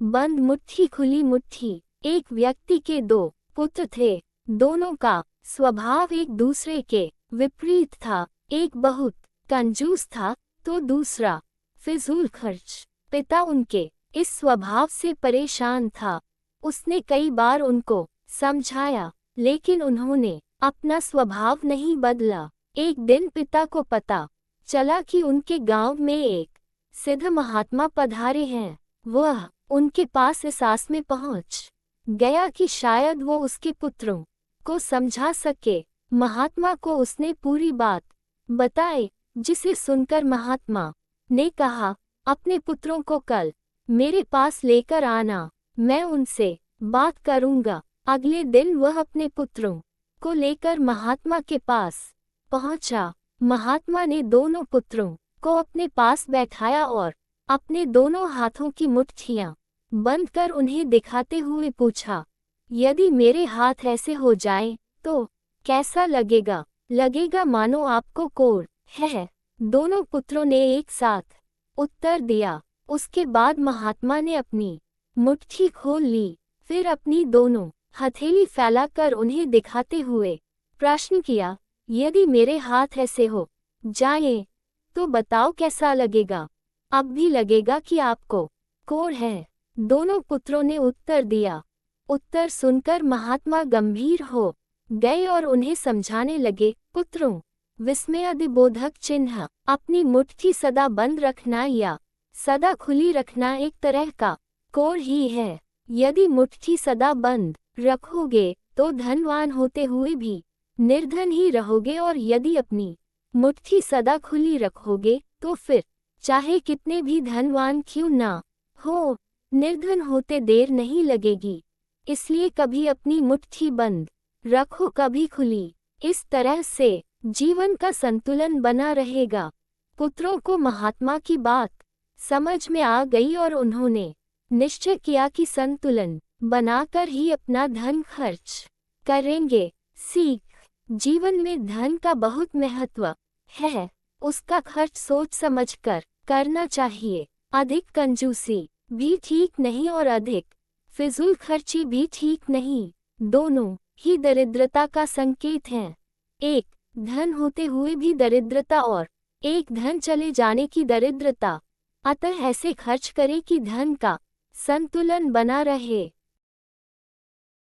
बंद मुट्ठी खुली मुट्ठी। एक व्यक्ति के दो पुत्र थे। दोनों का स्वभाव एक दूसरे के विपरीत था। एक बहुत कंजूस था तो दूसरा फिजूल खर्च। पिता उनके इस स्वभाव से परेशान था। उसने कई बार उनको समझाया, लेकिन उन्होंने अपना स्वभाव नहीं बदला। एक दिन पिता को पता चला कि उनके गांव में एक सिद्ध महात्मा पधारे हैं। वह उनके पास इस आस में पहुंच गया कि शायद वो उसके पुत्रों को समझा सके। महात्मा को उसने पूरी बात बताई, जिसे सुनकर महात्मा ने कहा, अपने पुत्रों को कल मेरे पास लेकर आना, मैं उनसे बात करूंगा। अगले दिन वह अपने पुत्रों को लेकर महात्मा के पास पहुंचा। महात्मा ने दोनों पुत्रों को अपने पास बैठाया और अपने दोनों हाथों की मुट्ठियां बंद कर उन्हें दिखाते हुए पूछा, यदि मेरे हाथ ऐसे हो जाएं, तो कैसा लगेगा? लगेगा मानो आपको कोढ़ है। दोनों पुत्रों ने एक साथ उत्तर दिया। उसके बाद महात्मा ने अपनी मुट्ठी खोल ली, फिर अपनी दोनों हथेली फैलाकर उन्हें दिखाते हुए प्रश्न किया, यदि मेरे हाथ ऐसे हो जाएं, तो बताओ कैसा लगेगा? अब भी लगेगा कि आपको कोढ़ है? दोनों पुत्रों ने उत्तर दिया। उत्तर सुनकर महात्मा गंभीर हो गए और उन्हें समझाने लगे, पुत्रों, विस्मयादिबोधक चिन्ह अपनी मुट्ठी सदा बंद रखना या सदा खुली रखना एक तरह का कोढ़ ही है। यदि मुट्ठी सदा बंद रखोगे तो धनवान होते हुए भी निर्धन ही रहोगे, और यदि अपनी मुट्ठी सदा खुली रखोगे तो फिर चाहे कितने भी धनवान क्यों ना हो, निर्धन होते देर नहीं लगेगी। इसलिए कभी अपनी मुट्ठी बंद रखो, कभी खुली। इस तरह से जीवन का संतुलन बना रहेगा। पुत्रों को महात्मा की बात समझ में आ गई और उन्होंने निश्चय किया कि संतुलन बनाकर ही अपना धन खर्च करेंगे। सीख, जीवन में धन का बहुत महत्व है। उसका खर्च सोच समझकर करना चाहिए। अधिक कंजूसी भी ठीक नहीं और अधिक फिजूल खर्ची भी ठीक नहीं। दोनों ही दरिद्रता का संकेत हैं। एक धन होते हुए भी दरिद्रता और एक धन चले जाने की दरिद्रता। अतः ऐसे खर्च करें कि धन का संतुलन बना रहे।